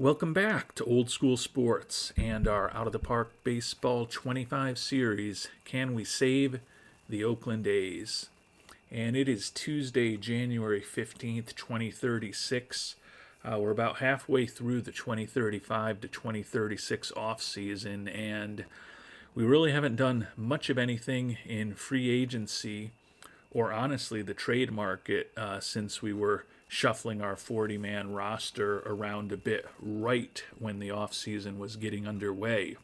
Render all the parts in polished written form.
Welcome back to Old School Sports and our Out of the Park Baseball 25 series, Can We Save the Oakland A's? And it is Tuesday, January 15th, 2036. We're about halfway through the 2035 to 2036 off season, and we really haven't done much of anything in free agency or honestly the trade market since we were shuffling our 40-man roster around a bit right when the offseason was getting underway.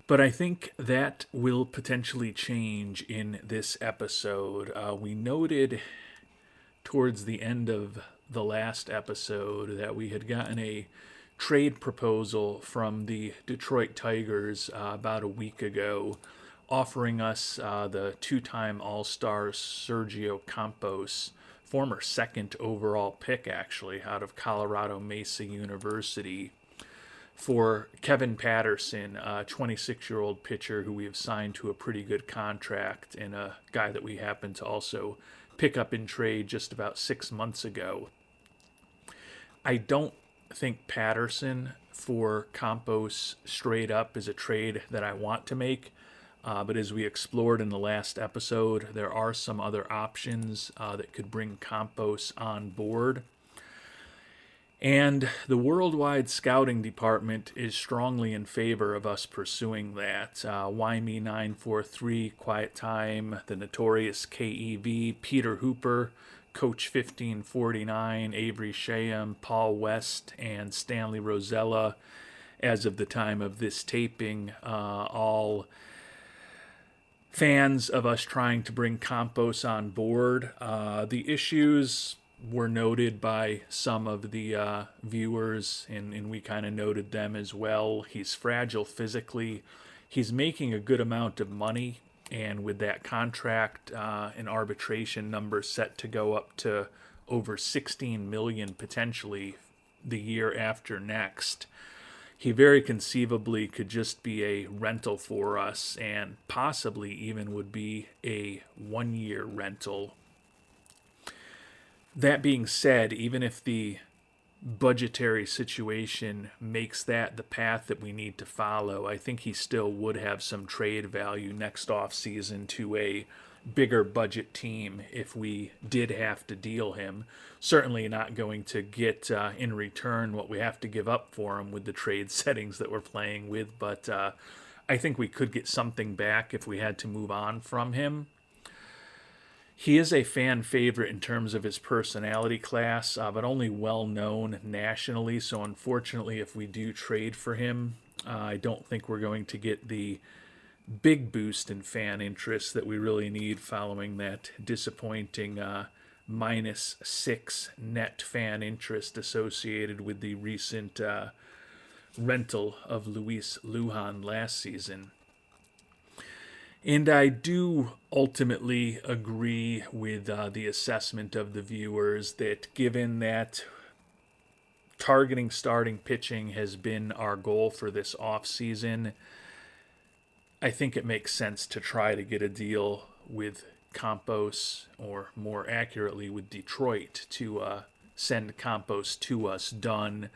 But I think that will potentially change in this episode. We noted towards the end of the last episode that we had gotten a trade proposal from the Detroit Tigers about a week ago, offering us the two-time All-Star Sergio Campos, former second overall pick actually, out of Colorado Mesa University, for Kevin Patterson, a 26-year-old pitcher who we have signed to a pretty good contract, and a guy that we happened to also pick up in trade just about 6 months ago. I don't think Patterson for Campos straight up is a trade that I want to make. But as we explored in the last episode, there are some other options that could bring Campos on board. And the worldwide scouting department is strongly in favor of us pursuing that. YME943, Quiet Time, the notorious KEV, Peter Hooper, Coach 1549, Avery Shayam, Paul West, and Stanley Rosella, as of the time of this taping, all fans of us trying to bring Campos on board. The issues were noted by some of the viewers, and we kind of noted them as well. He's fragile physically. He's making a good amount of money, and with that contract and arbitration number set to go up to over $16 million potentially the year after next, he very conceivably could just be a rental for us, and possibly even would be a one-year rental. That being said, even if the budgetary situation makes that the path that we need to follow, I think he still would have some trade value next offseason to a bigger budget team if we did have to deal him. Certainly not going to get in return what we have to give up for him with the trade settings that we're playing with, but I think we could get something back if we had to move on from him. He is a fan favorite in terms of his personality class, but only well known nationally, so unfortunately if we do trade for him, I don't think we're going to get the big boost in fan interest that we really need following that disappointing -6 net fan interest associated with the recent rental of Luis Lujan last season. And I do ultimately agree with the assessment of the viewers that given that targeting starting pitching has been our goal for this offseason, I think it makes sense to try to get a deal with Campos, or more accurately with Detroit, to send Campos to us done.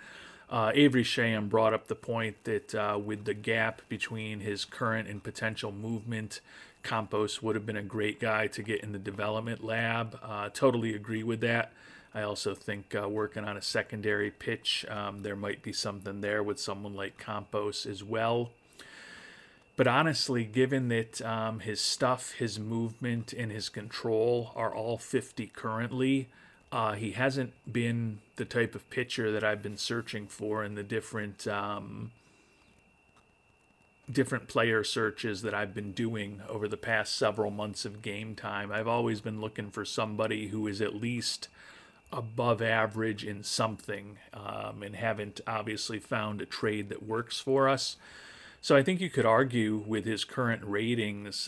Avery Shayam brought up the point that with the gap between his current and potential movement, Campos would have been a great guy to get in the development lab. Totally agree with that. I also think working on a secondary pitch, there might be something there with someone like Campos as well. But honestly, given that his stuff, his movement, and his control are all 50 currently, he hasn't been the type of pitcher that I've been searching for in the different player searches that I've been doing over the past several months of game time. I've always been looking for somebody who is at least above average in something, and haven't obviously found a trade that works for us. So I think you could argue with his current ratings,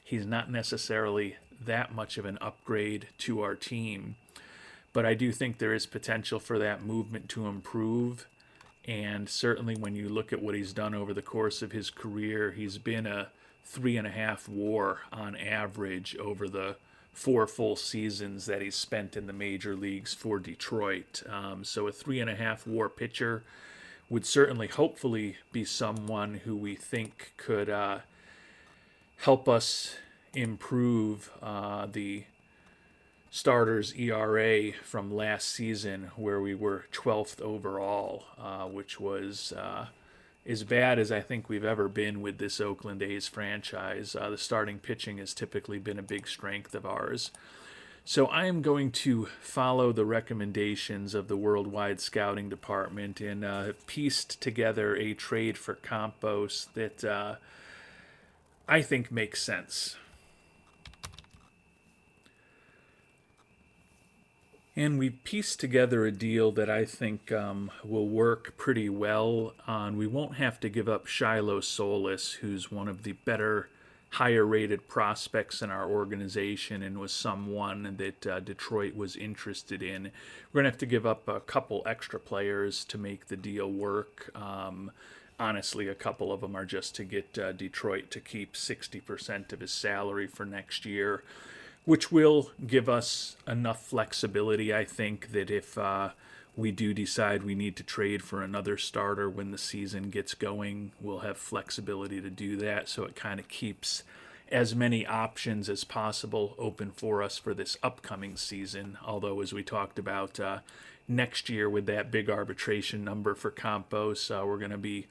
he's not necessarily that much of an upgrade to our team. But I do think there is potential for that movement to improve. And certainly when you look at what he's done over the course of his career, he's been a 3.5 WAR on average over the 4 full seasons that he's spent in the major leagues for Detroit. So a 3.5 WAR pitcher would certainly, hopefully, be someone who we think could help us improve the starters ERA from last season, where we were 12th overall, which was as bad as I think we've ever been with this Oakland A's franchise. The starting pitching has typically been a big strength of ours. So I am going to follow the recommendations of the Worldwide Scouting Department and have pieced together a trade for Campos that I think makes sense. And we pieced together a deal that I think will work pretty well on. We won't have to give up Shiloh Solis, who's one of the better, higher-rated prospects in our organization and was someone that Detroit was interested in. We're going to have to give up a couple extra players to make the deal work. Honestly, a couple of them are just to get Detroit to keep 60% of his salary for next year, which will give us enough flexibility, I think, that if we do decide we need to trade for another starter when the season gets going, we'll have flexibility to do that. So it kind of keeps as many options as possible open for us for this upcoming season. Although, as we talked about, next year with that big arbitration number for Campos, we're going to be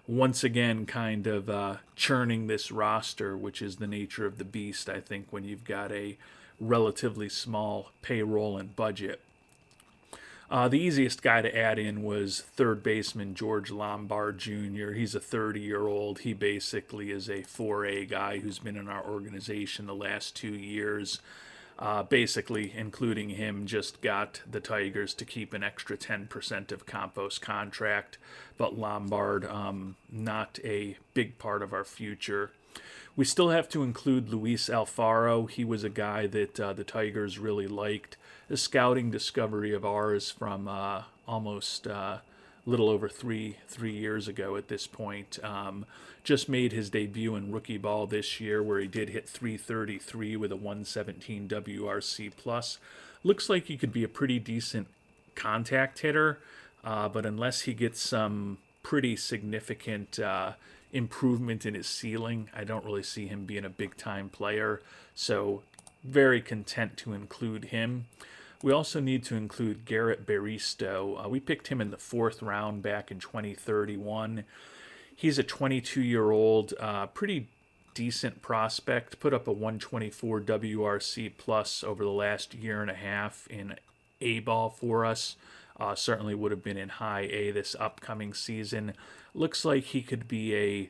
once again kind of churning this roster, which is the nature of the beast, I think, when you've got a relatively small payroll and budget. The easiest guy to add in was third baseman George Lombard Jr. He's a 30-year-old. He basically is a 4A guy who's been in our organization the last 2 years. Basically, including him, just got the Tigers to keep an extra 10% of Campos' contract, but Lombard, not a big part of our future. We still have to include Luis Alfaro. He was a guy that the Tigers really liked. A scouting discovery of ours from almost a little over three years ago at this point. Just made his debut in rookie ball this year, where he did hit .333 with a 117 WRC plus. Looks like he could be a pretty decent contact hitter, but unless he gets some pretty significant improvement in his ceiling, I don't really see him being a big-time player. So very content to include him. We also need to include Garrett Baristo. We picked him in the 4th round back in 2031. He's a 22-year-old, pretty decent prospect. Put up a 124 WRC plus over the last year and a half in A-ball for us. Certainly would have been in high A this upcoming season. Looks like he could be a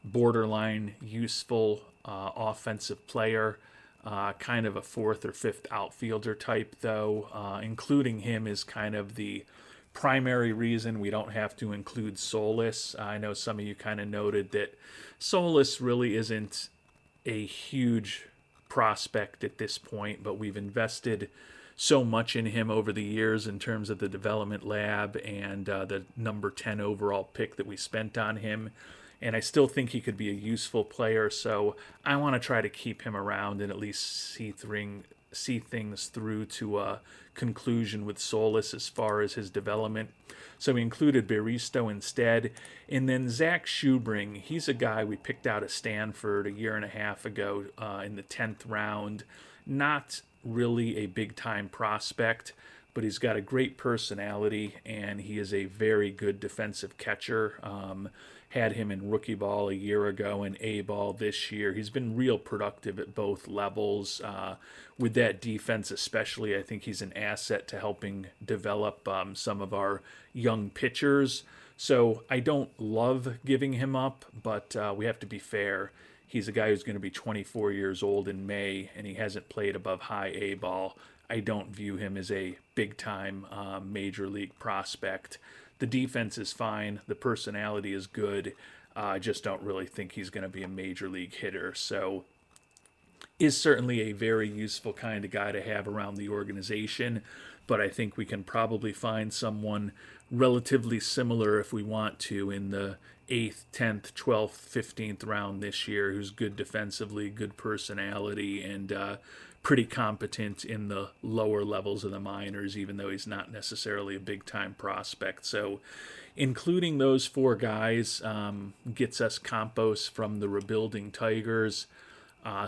borderline useful offensive player. Kind of a 4th or 5th outfielder type, though. Including him is kind of the primary reason we don't have to include Solis. I know some of you kind of noted that Solis really isn't a huge prospect at this point, but we've invested so much in him over the years in terms of the development lab and the number 10 overall pick that we spent on him. And I still think he could be a useful player, so I want to try to keep him around and at least see things through to a conclusion with Solis as far as his development. So we included Baristo instead. And then Zach Schubring, he's a guy we picked out of Stanford a year and a half ago in the 10th round. Not really a big-time prospect, but he's got a great personality, and he is a very good defensive catcher. Had him in rookie ball a year ago and A-ball this year. He's been real productive at both levels. With that defense especially, I think he's an asset to helping develop some of our young pitchers. So I don't love giving him up, but we have to be fair. He's a guy who's going to be 24 years old in May, and he hasn't played above high A-ball. I don't view him as a big-time major league prospect. The defense is fine. The personality is good. I just don't really think he's going to be a major league hitter. So is certainly a very useful kind of guy to have around the organization. But I think we can probably find someone relatively similar if we want to in the 8th, 10th, 12th, 15th round this year who's good defensively, good personality, and pretty competent in the lower levels of the minors, even though he's not necessarily a big-time prospect. So including those four guys gets us Campos from the rebuilding Tigers.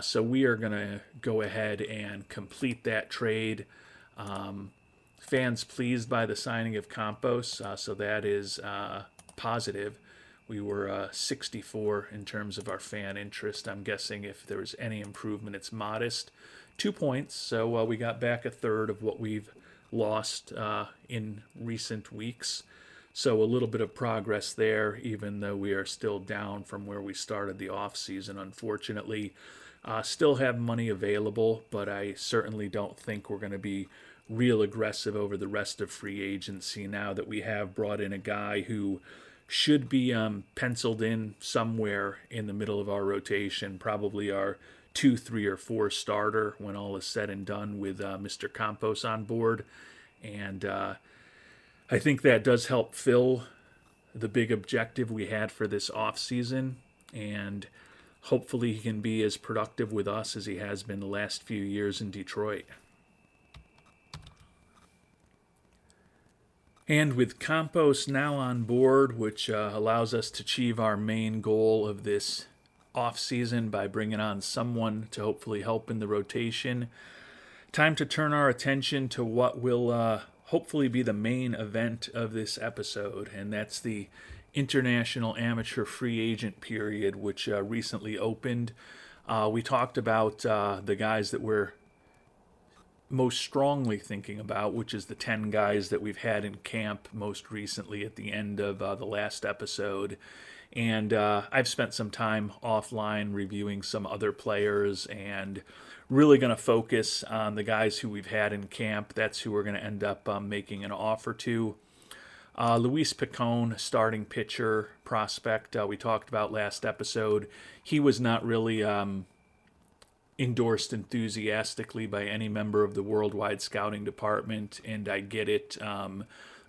So we are going to go ahead and complete that trade. Fans pleased by the signing of Campos, so that is positive. We were 64 in terms of our fan interest. I'm guessing if there was any improvement, it's modest. 2 points, so we got back a third of what we've lost in recent weeks. So a little bit of progress there, even though we are still down from where we started the offseason, unfortunately. Still have money available, but I certainly don't think we're going to be real aggressive over the rest of free agency now that we have brought in a guy who should be penciled in somewhere in the middle of our rotation, probably our 2, 3, or 4 starter when all is said and done with Mr. Campos on board. And I think that does help fill the big objective we had for this offseason, and hopefully he can be as productive with us as he has been the last few years in Detroit. And with Campos now on board, which allows us to achieve our main goal of this offseason by bringing on someone to hopefully help in the rotation, time to turn our attention to what will hopefully be the main event of this episode, and that's the International Amateur Free Agent period, which recently opened. We talked about the guys that we're most strongly thinking about, which is the 10 guys that we've had in camp most recently at the end of the last episode. And I've spent some time offline reviewing some other players and really going to focus on the guys who we've had in camp. That's who we're going to end up making an offer to. Luis Picon, starting pitcher prospect, we talked about last episode. He was not really endorsed enthusiastically by any member of the worldwide scouting department, and I get it.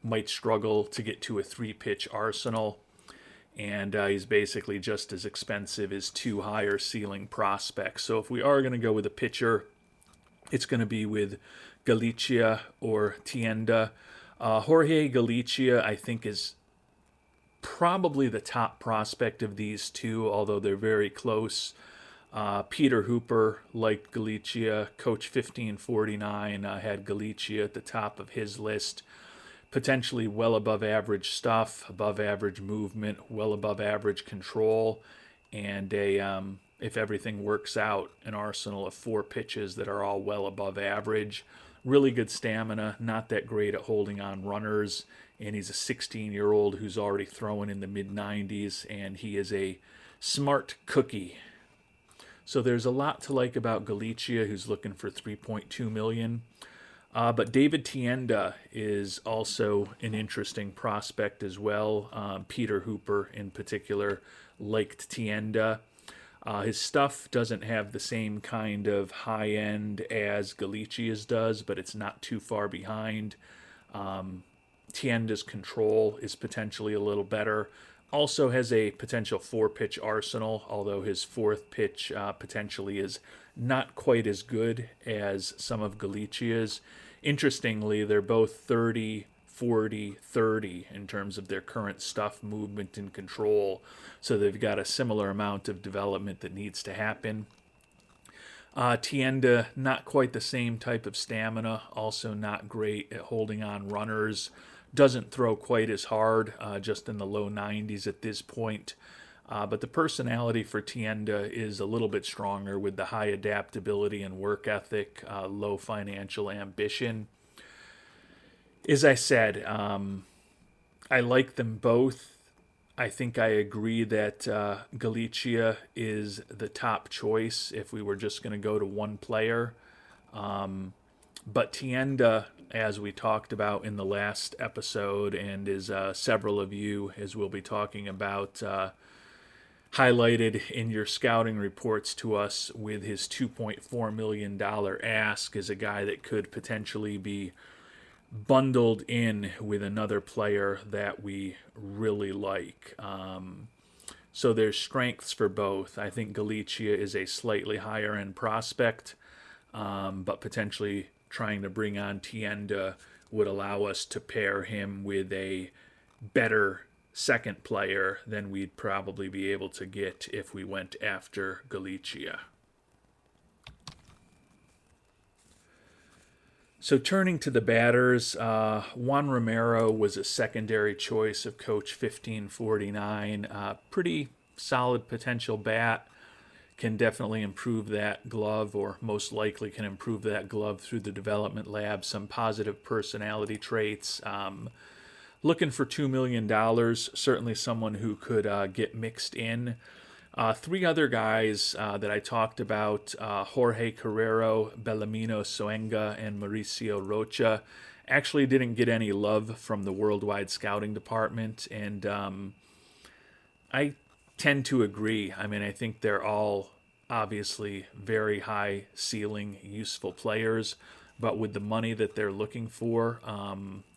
Might struggle to get to a 3-pitch arsenal, and he's basically just as expensive as 2 higher ceiling prospects. So if we are going to go with a pitcher, it's going to be with Galicia or Tienda. Jorge Galicia, I think, is probably the top prospect of these two, although they're very close. Peter Hooper liked Galicia. Coach 1549 had Galicia at the top of his list. Potentially well above average stuff, above average movement, well above average control, and if everything works out, an arsenal of 4 pitches that are all well above average. Really good stamina, not that great at holding on runners, and he's a 16-year-old who's already throwing in the mid-90s, and he is a smart cookie. So there's a lot to like about Galicia, who's looking for $3.2 million. But David Tienda is also an interesting prospect as well. Peter Hooper, in particular, liked Tienda. His stuff doesn't have the same kind of high end as Galicia's does, but it's not too far behind. Tienda's control is potentially a little better. Also has a potential 4-pitch arsenal, although his 4th pitch potentially is not quite as good as some of Galicia's. Interestingly, they're both 30, 40, 30 in terms of their current stuff, movement, and control. So they've got a similar amount of development that needs to happen. Tienda, not quite the same type of stamina, also not great at holding on runners. Doesn't throw quite as hard, just in the low 90s at this point. But the personality for Tienda is a little bit stronger with the high adaptability and work ethic, low financial ambition. As I said, I like them both. I think I agree that Galicia is the top choice if we were just going to go to one player. But Tienda, as we talked about in the last episode, and as several of you, as we'll be talking about, highlighted in your scouting reports to us with his $2.4 million ask, is a guy that could potentially be bundled in with another player that we really like. So there's strengths for both. I think Galicia is a slightly higher end prospect. but potentially trying to bring on Tienda would allow us to pair him with a better second player than we'd probably be able to get if we went after Galicia. So turning to the batters, Juan Romero was a secondary choice of coach 1549. Pretty solid potential bat. Can definitely improve that glove, or most likely can improve that glove through the development lab. Some positive personality traits. Looking for $2 million, certainly someone who could get mixed in. Three other guys that I talked about, Jorge Carrero, Bellamino Soenga, and Mauricio Rocha, actually didn't get any love from the Worldwide Scouting Department, and I tend to agree. I mean, I think they're all obviously very high ceiling, useful players, but with the money that they're looking for,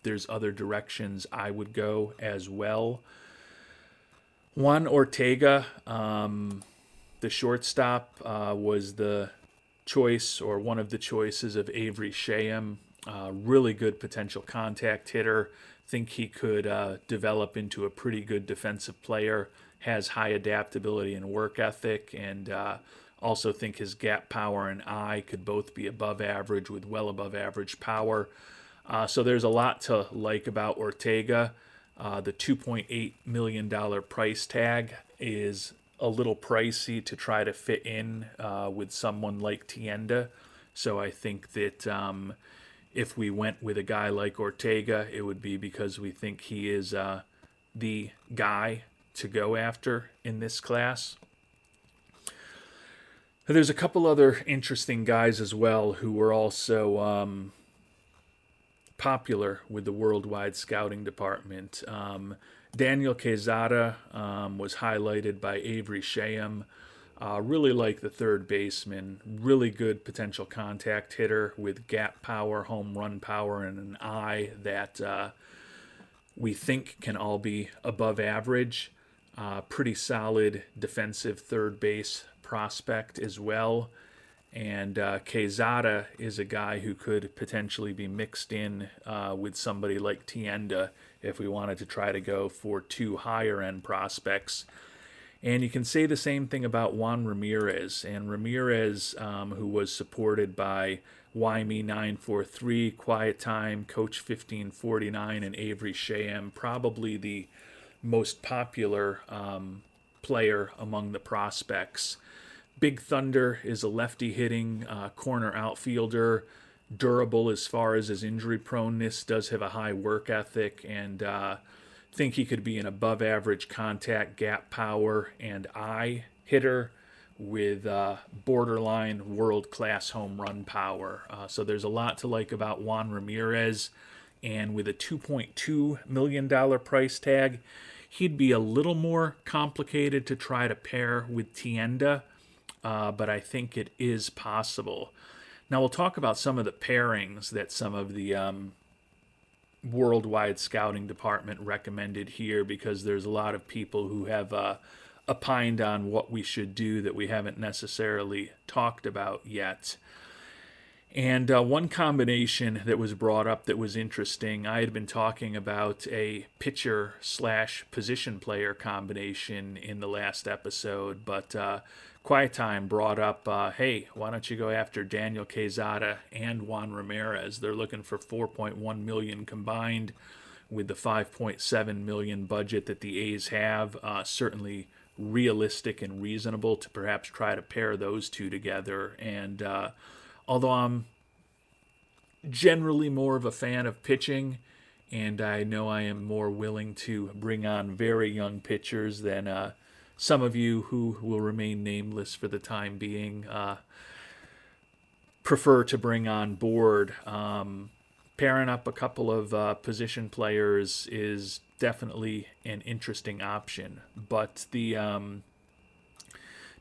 there's other directions I would go as well. Juan Ortega, the shortstop, was the choice, or one of the choices, of Avery Shayam. Really good potential contact hitter. Think he could develop into a pretty good defensive player. Has high adaptability and work ethic, and also think his gap power and eye could both be above average with well above average power. So there's a lot to like about Ortega. The $2.8 million price tag is a little pricey to try to fit in with someone like Tienda. So I think that if we went with a guy like Ortega, it would be because we think he is the guy to go after in this class. There's a couple other interesting guys as well who were also popular with the Worldwide Scouting Department. Daniel Quezada was highlighted by Avery Shayam. Really like the third baseman. Really good potential contact hitter with gap power, home run power, and an eye that we think can all be above average. Pretty solid defensive third base prospect as well. And Quezada is a guy who could potentially be mixed in with somebody like Tienda if we wanted to try to go for two higher-end prospects. And you can say the same thing about Juan Ramirez. And Ramirez, who was supported by YME943, Quiet Time, Coach 1549, and Avery Shayam, probably the most popular player among the prospects. Big Thunder is a lefty-hitting corner outfielder, durable as far as his injury proneness, does have a high work ethic, and think he could be an above-average contact, gap power, and eye hitter with borderline world-class home run power. So there's a lot to like about Juan Ramirez, and with a $2.2 million price tag, he'd be a little more complicated to try to pair with Tienda. But I think it is possible. Now we'll talk about some of the pairings that some of the Worldwide Scouting Department recommended here, because there's a lot of people who have opined on what we should do that we haven't necessarily talked about yet. And one combination that was brought up that was interesting, I had been talking about a pitcher/position player combination in the last episode, but Quiet Time brought up, hey, why don't you go after Daniel Quezada and Juan Ramirez? They're looking for $4.1 million combined with the $5.7 million budget that the A's have. Certainly realistic and reasonable to perhaps try to pair those two together. And although I'm generally more of a fan of pitching, and I know I am more willing to bring on very young pitchers than some of you who will remain nameless for the time being prefer to bring on board. Pairing up a couple of position players is definitely an interesting option, but the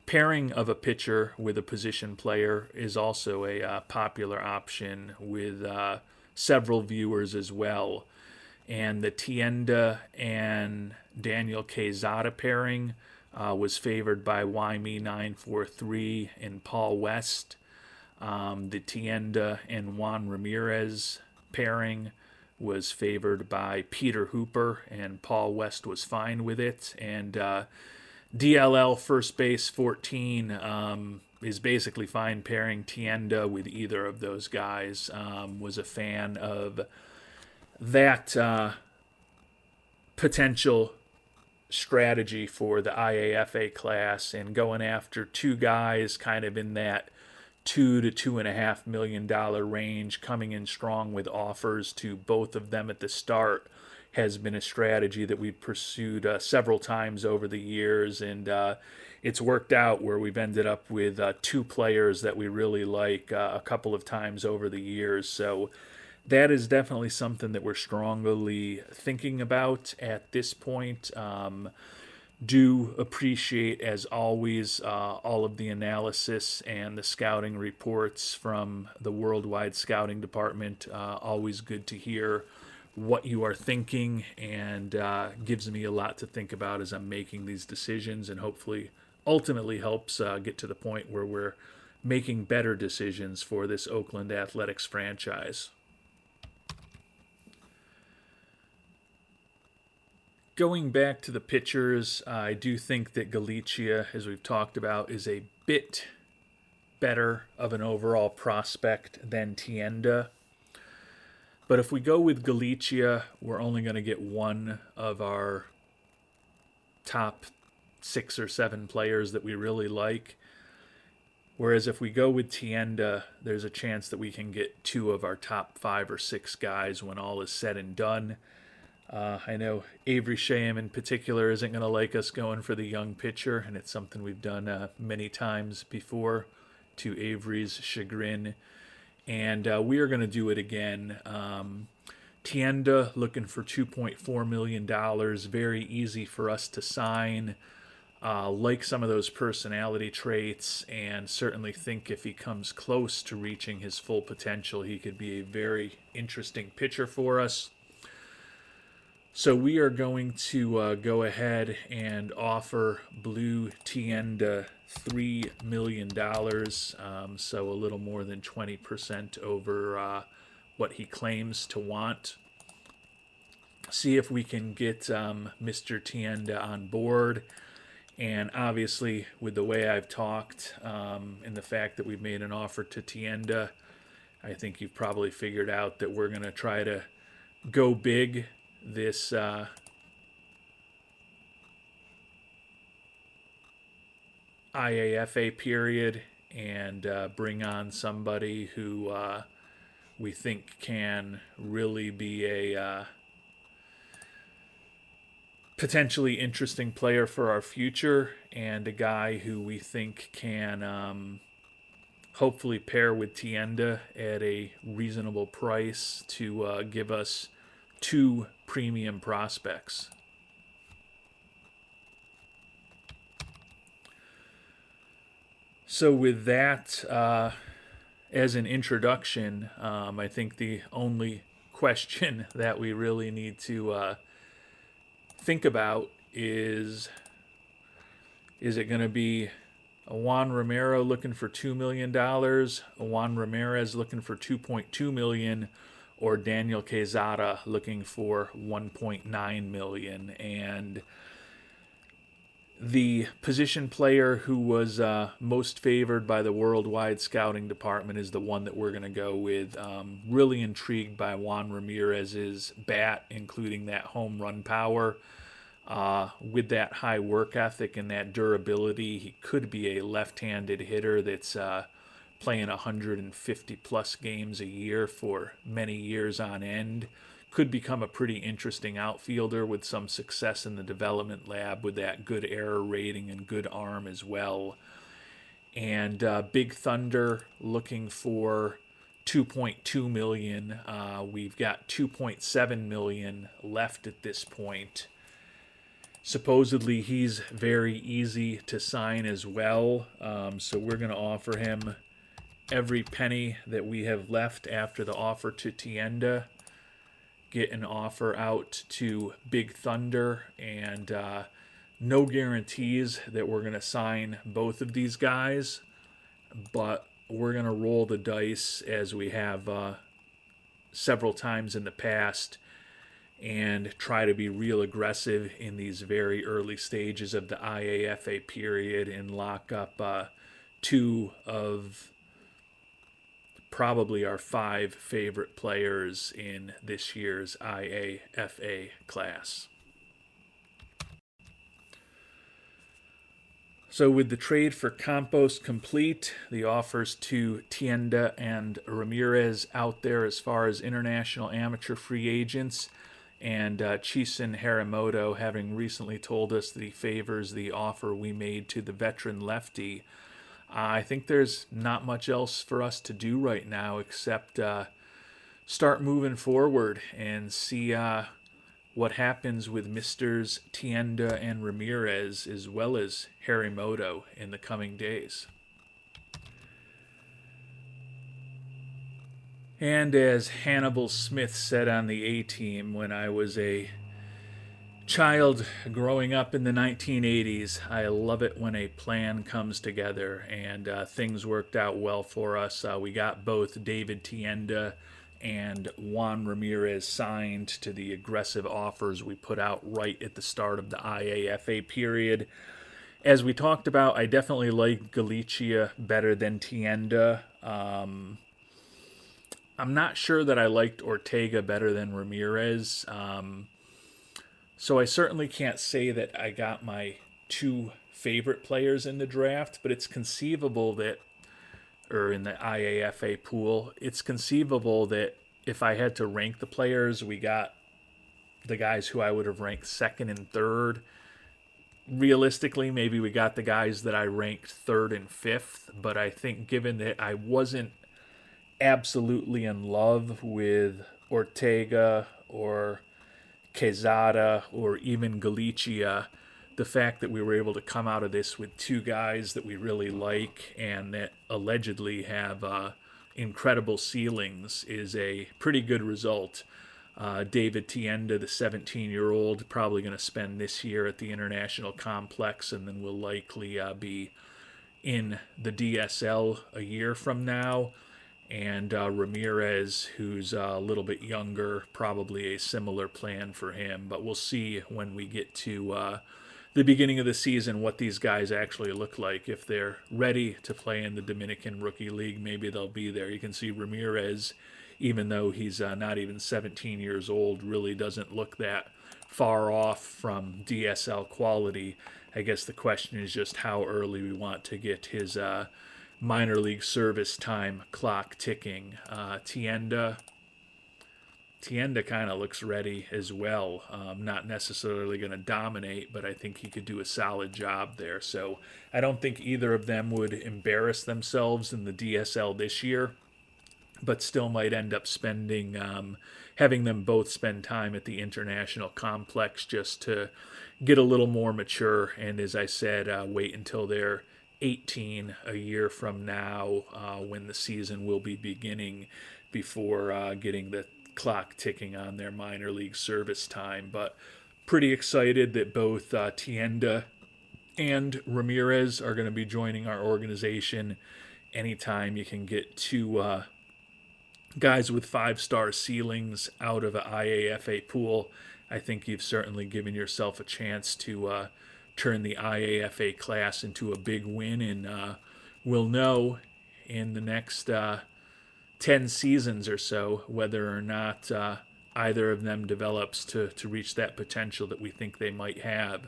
pairing of a pitcher with a position player is also a popular option with several viewers as well. And the Tienda and Daniel Quezada pairing was favored by YME943 and Paul West. The Tienda and Juan Ramirez pairing was favored by Peter Hooper, and Paul West was fine with it. And DLL First Base 14 is basically fine pairing Tienda with either of those guys. Was a fan of that potential strategy for the IAFA class and going after two guys kind of in that $2 to $2.5 million range, coming in strong with offers to both of them at the start, has been a strategy that we've pursued several times over the years, and it's worked out where we've ended up with two players that we really like a couple of times over the years. So that is definitely something that we're strongly thinking about at this point. Do appreciate, as always, all of the analysis and the scouting reports from the Worldwide Scouting Department. Always good to hear what you are thinking, and gives me a lot to think about as I'm making these decisions, and hopefully ultimately helps get to the point where we're making better decisions for this Oakland Athletics franchise. Going back to the pitchers, I do think that Galicia, as we've talked about, is a bit better of an overall prospect than Tienda. But if we go with Galicia, we're only going to get one of our top 6 or 7 players that we really like. Whereas if we go with Tienda, there's a chance that we can get 2 of our top 5 or 6 guys when all is said and done. I know Avery Shaham in particular isn't going to like us going for the young pitcher, and it's something we've done many times before to Avery's chagrin. And we are going to do it again. Tienda looking for $2.4 million. Very easy for us to sign. Like some of those personality traits, and certainly think if he comes close to reaching his full potential, he could be a very interesting pitcher for us. So we are going to go ahead and offer Blue Tienda $3 million, so a little more than 20% over what he claims to want. See if we can get Mr. Tienda on board. And obviously, with the way I've talked and the fact that we've made an offer to Tienda, I think you've probably figured out that we're going to try to go big this IAFA period and bring on somebody who we think can really be a potentially interesting player for our future, and a guy who we think can hopefully pair with Tienda at a reasonable price to give us 2 premium prospects. So with that as an introduction, I think the only question that we really need to think about is it going to be a Juan Romero looking for $2 million, a Juan Ramirez looking for $2.2 million, or Daniel Quezada looking for $1.9 million? And the position player who was most favored by the Worldwide Scouting Department is the one that we're going to go with. Really intrigued by Juan Ramirez's bat, including that home run power. With that high work ethic and that durability, he could be a left-handed hitter that's playing 150-plus games a year for many years on end. Could become a pretty interesting outfielder with some success in the development lab with that good error rating and good arm as well. And Big Thunder looking for $2.2 million. We've got $2.7 million left at this point. Supposedly he's very easy to sign as well, so we're going to offer him every penny that we have left after the offer to Tienda, get an offer out to Big Thunder, and no guarantees that we're going to sign both of these guys, but we're going to roll the dice as we have several times in the past and try to be real aggressive in these very early stages of the IAFA period and lock up two of probably our 5 favorite players in this year's IAFA class. So with the trade for Campos complete, the offers to Tienda and Ramirez out there as far as international amateur free agents, and Chisin Harimoto having recently told us that he favors the offer we made to the veteran lefty, I think there's not much else for us to do right now except start moving forward and see what happens with Misters Tienda and Ramirez as well as Harimoto in the coming days. And as Hannibal Smith said on the A-Team when I was a child growing up in the 1980s, I love it when a plan comes together, and things worked out well for us. We got both David Tienda and Juan Ramirez signed to the aggressive offers we put out right at the start of the IAFA period. As we talked about, I definitely like Galicia better than Tienda. I'm not sure that I liked Ortega better than Ramirez. So I certainly can't say that I got my 2 favorite players in the draft, but it's conceivable that, or in the IAFA pool, it's conceivable that if I had to rank the players, we got the guys who I would have ranked 2nd and 3rd. Realistically, maybe we got the guys that I ranked 3rd and 5th, but I think given that I wasn't absolutely in love with Ortega or Quezada or even Galicia, the fact that we were able to come out of this with 2 guys that we really like and that allegedly have incredible ceilings is a pretty good result. David Tienda, the 17-year-old, probably going to spend this year at the International Complex and then will likely be in the DSL a year from now. And Ramirez, who's a little bit younger, probably a similar plan for him. But we'll see when we get to the beginning of the season what these guys actually look like. If they're ready to play in the Dominican Rookie League, maybe they'll be there. You can see Ramirez, even though he's not even 17 years old, really doesn't look that far off from DSL quality. I guess the question is just how early we want to get his minor league service time clock ticking. Tienda kind of looks ready as well. Not necessarily going to dominate, but I think he could do a solid job there. So I don't think either of them would embarrass themselves in the DSL this year, but still might end up having them both spend time at the International Complex just to get a little more mature. And as I said, wait until they're 18 a year from now when the season will be beginning before getting the clock ticking on their minor league service time. But pretty excited that both Tienda and Ramirez are going to be joining our organization. Anytime you can get 2 guys with 5-star ceilings out of an IAFA pool, I think you've certainly given yourself a chance to turn the IAFA class into a big win, and we'll know in the next 10 seasons or so whether or not either of them develops to reach that potential that we think they might have.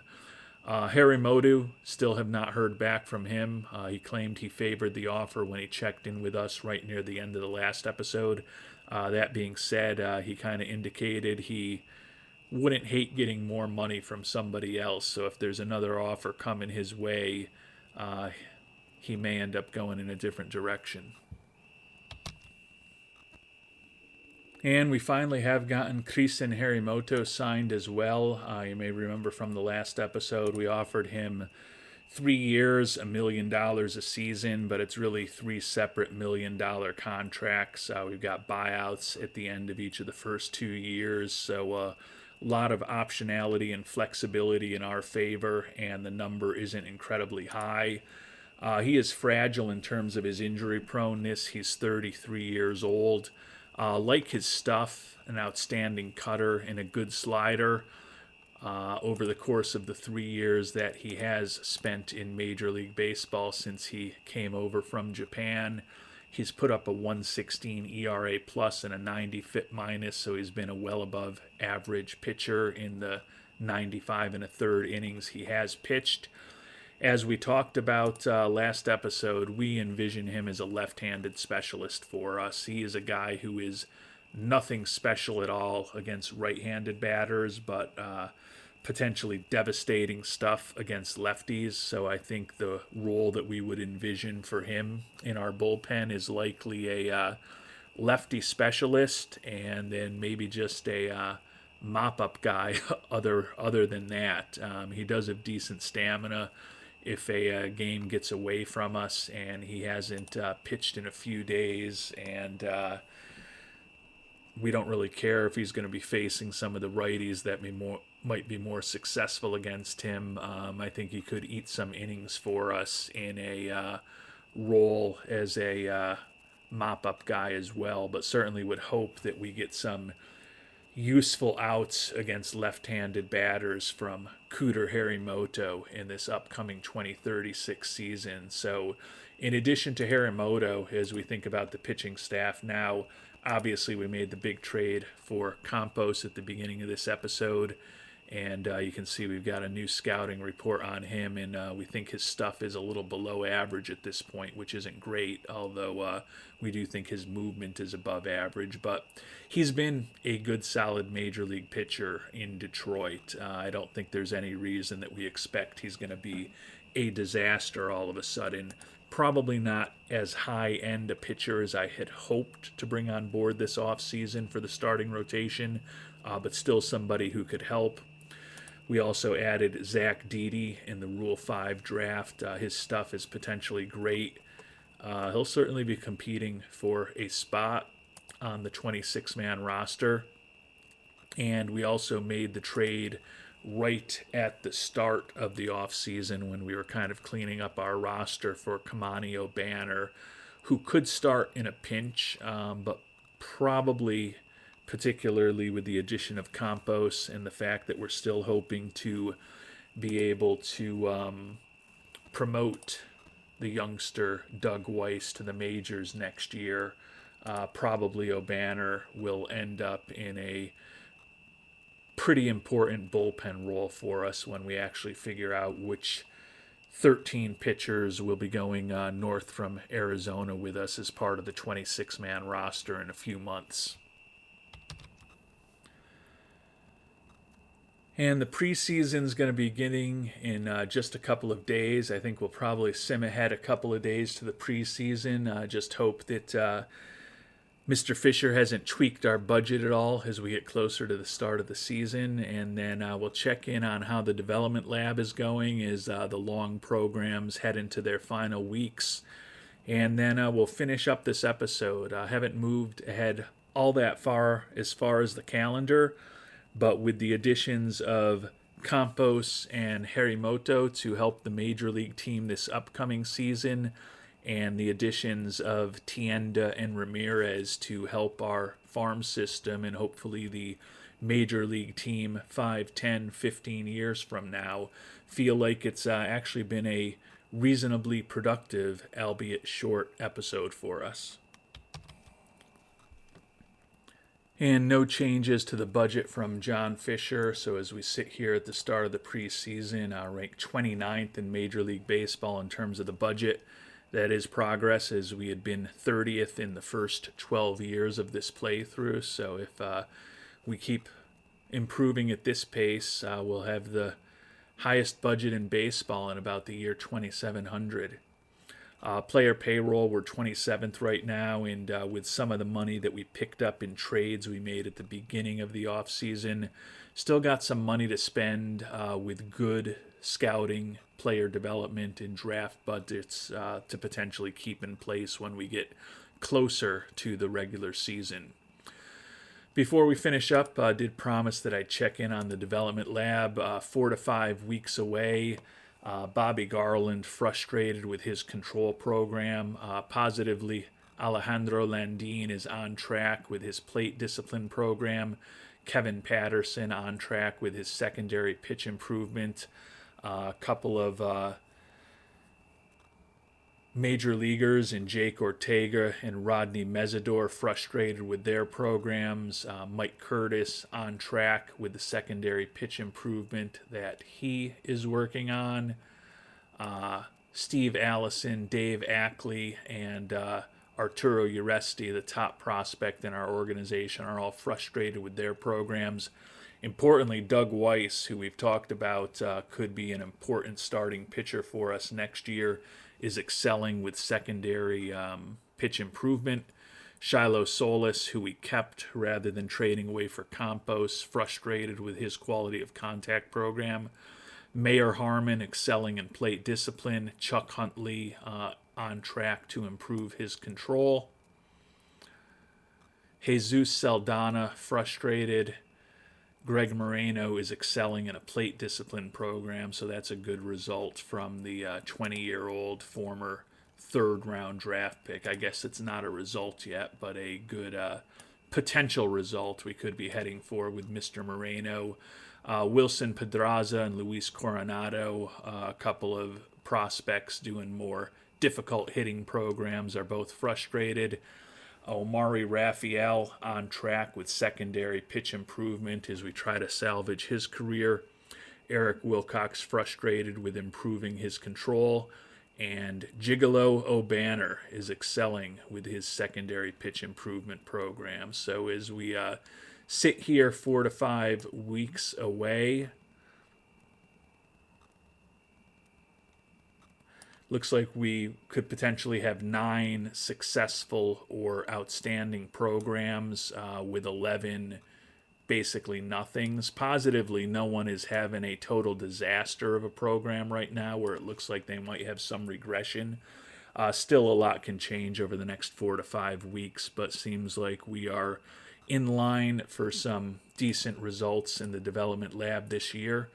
Harimoto, still have not heard back from him. He claimed he favored the offer when he checked in with us right near the end of the last episode. That being said, he kind of indicated he wouldn't hate getting more money from somebody else. So if there's another offer coming his way, he may end up going in a different direction. And we finally have gotten Chisin Harimoto signed as well. You may remember from the last episode, we offered him 3 years, $1 million a season, but it's really 3 separate $1 million contracts. We've got buyouts at the end of each of the first 2 years, so a lot of optionality and flexibility in our favor, and the number isn't incredibly high. He is fragile in terms of his injury proneness. He's 33 years old. Like his stuff, an outstanding cutter and a good slider. Over the course of the 3 years that he has spent in Major League Baseball since he came over from Japan, he's put up a 116 ERA plus and a 90 FIP minus, so he's been a well above average pitcher in the 95 and a third innings he has pitched. As we talked about last episode, we envision him as a left-handed specialist for us. He is a guy who is nothing special at all against right-handed batters, but potentially devastating stuff against lefties. So I think the role that we would envision for him in our bullpen is likely a lefty specialist, and then maybe just a mop-up guy other than that. He does have decent stamina if a game gets away from us and he hasn't pitched in a few days, and we don't really care if he's going to be facing some of the righties that might be more successful against him. I think he could eat some innings for us in a role as a mop-up guy as well, but certainly would hope that we get some useful outs against left-handed batters from Cooter Harimoto in this upcoming 2036 season. So in addition to Harimoto, as we think about the pitching staff now, obviously we made the big trade for Campos at the beginning of this episode, and you can see we've got a new scouting report on him, and we think his stuff is a little below average at this point, which isn't great, although we do think his movement is above average. But he's been a good, solid major league pitcher in Detroit. I don't think there's any reason that we expect he's going to be a disaster all of a sudden. Probably not as high-end a pitcher as I had hoped to bring on board this offseason for the starting rotation, but still somebody who could help. We also added Zach Deedy in the Rule 5 draft. His stuff is potentially great. He'll certainly be competing for a spot on the 26-man roster. And we also made the trade right at the start of the offseason when we were kind of cleaning up our roster for Kamani O'Banner, who could start in a pinch, but probably, particularly with the addition of Campos and the fact that we're still hoping to be able to promote the youngster Doug Weiss to the majors next year, probably O'Banner will end up in a pretty important bullpen role for us when we actually figure out which 13 pitchers will be going north from Arizona with us as part of the 26-man roster in a few months. And the preseason's going to be beginning in just a couple of days. I think we'll probably sim ahead a couple of days to the preseason. Just hope that Mr. Fisher hasn't tweaked our budget at all as we get closer to the start of the season. And then we'll check in on how the development lab is going as the long programs head into their final weeks. And then we'll finish up this episode. I haven't moved ahead all that far as the calendar, but with the additions of Campos and Harimoto to help the major league team this upcoming season, and the additions of Tienda and Ramirez to help our farm system and hopefully the major league team 5, 10, 15 years from now, feel like it's actually been a reasonably productive, albeit short, episode for us. And no changes to the budget from John Fisher. So as we sit here at the start of the preseason, ranked 29th in Major League Baseball in terms of the budget. That is progress, as we had been 30th in the first 12 years of this playthrough. So if we keep improving at this pace, we'll have the highest budget in baseball in about the year 2700. Player payroll, we're 27th right now, and with some of the money that we picked up in trades we made at the beginning of the offseason, still got some money to spend with good scouting, player development, and draft budgets to potentially keep in place when we get closer to the regular season. Before we finish up, I did promise that I'd check in on the development lab. 4 to 5 weeks away. Bobby Garland frustrated with his control program. Positively, Alejandro Landin is on track with his plate discipline program. Kevin Patterson on track with his secondary pitch improvement. A couple of major leaguers in Jake Ortega and Rodney Mesidor frustrated with their programs. Mike Curtis on track with the secondary pitch improvement that he is working on. Steve Allison, Dave Ackley, and Arturo Uresti, the top prospect in our organization, are all frustrated with their programs. Importantly, Doug Weiss, who we've talked about could be an important starting pitcher for us next year, is excelling with secondary pitch improvement. Shiloh Solis, who we kept rather than trading away for Campos, frustrated with his quality of contact program. Mayor Harmon excelling in plate discipline. Chuck Huntley on track to improve his control. Jesus Saldana frustrated. Greg Moreno is excelling in a plate discipline program, so that's a good result from the 20-year-old former third-round draft pick. I guess it's not a result yet, but a good potential result we could be heading for with Mr. Moreno. Wilson Pedraza and Luis Coronado, a couple of prospects doing more difficult hitting programs, are both frustrated. Omari Raphael on track with secondary pitch improvement as we try to salvage his career. Eric Wilcox frustrated with improving his control. And Gigolo O'Banner is excelling with his secondary pitch improvement program. So as we sit here 4 to 5 weeks away, looks like we could potentially have 9 successful or outstanding programs with 11 basically nothings. Positively, no one is having a total disaster of a program right now where it looks like they might have some regression. Still, a lot can change over the next 4 to 5 weeks, but seems like we are in line for some decent results in the development lab this year.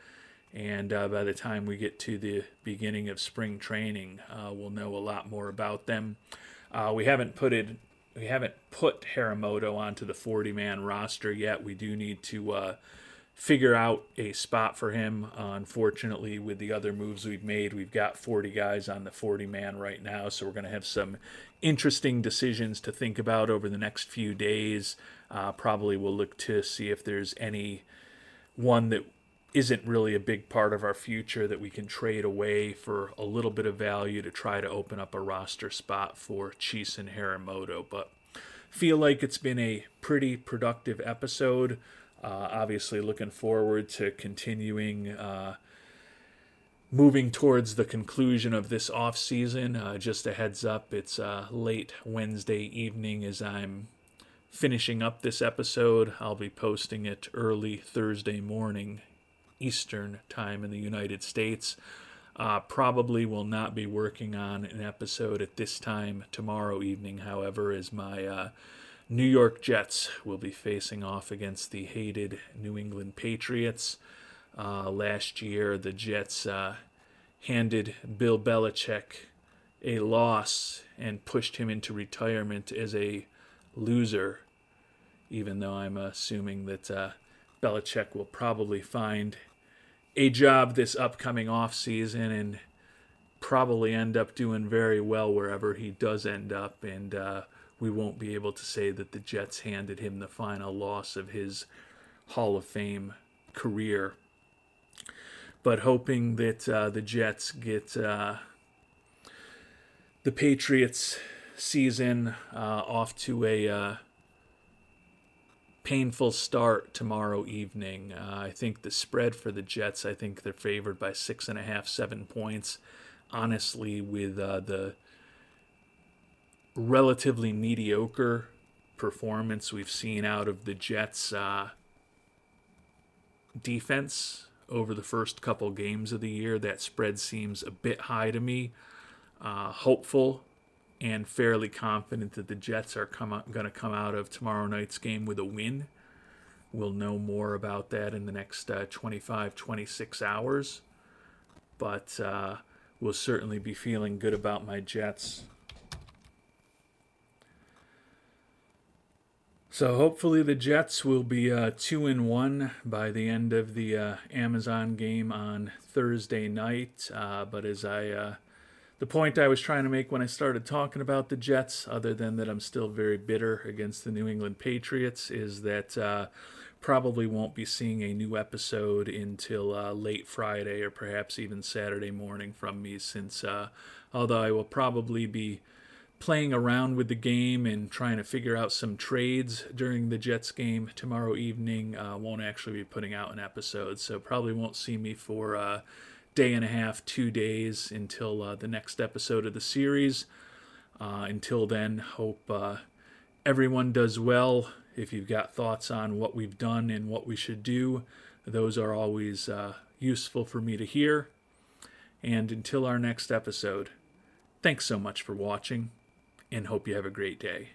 And by the time we get to the beginning of spring training, we'll know a lot more about them. We haven't put Haramoto onto the 40-man roster yet. We do need to figure out a spot for him. Unfortunately, with the other moves we've made, we've got 40 guys on the 40-man right now, so we're going to have some interesting decisions to think about over the next few days. Probably we'll look to see if there's any one that isn't really a big part of our future that we can trade away for a little bit of value to try to open up a roster spot for Chisin Haramoto. But feel like it's been a pretty productive episode. Obviously looking forward to continuing moving towards the conclusion of this off season. Just a heads up, it's late Wednesday evening as I'm finishing up this episode. I'll be posting it early Thursday morning Eastern time in the United States. Probably will not be working on an episode at this time tomorrow evening, however, as my New York Jets will be facing off against the hated New England Patriots. Last year, the Jets handed Bill Belichick a loss and pushed him into retirement as a loser, even though I'm assuming that Belichick will probably find a job this upcoming offseason and probably end up doing very well wherever he does end up, and we won't be able to say that the Jets handed him the final loss of his Hall of Fame career. But hoping that the Jets get the Patriots season off to a painful start tomorrow evening. I think the spread for the Jets, I think they're favored by 6.5, 7 points. Honestly, with the relatively mediocre performance we've seen out of the Jets defense over the first couple games of the year, that spread seems a bit high to me. Hopeful and fairly confident that the Jets are going to come out of tomorrow night's game with a win. We'll know more about that in the next 25, 26 hours. but will certainly be feeling good about my Jets. So hopefully the Jets will be 2-1 by the end of the Amazon game on Thursday night. But as the point I was trying to make when I started talking about the Jets, other than that I'm still very bitter against the New England Patriots, is that probably won't be seeing a new episode until late Friday or perhaps even Saturday morning from me, since although I will probably be playing around with the game and trying to figure out some trades during the Jets game tomorrow evening, won't actually be putting out an episode. So probably won't see me for a day and a half, 2 days until the next episode of the series. Until then, hope everyone does well. If you've got thoughts on what we've done and what we should do, those are always useful for me to hear. And until our next episode, thanks so much for watching, and hope you have a great day.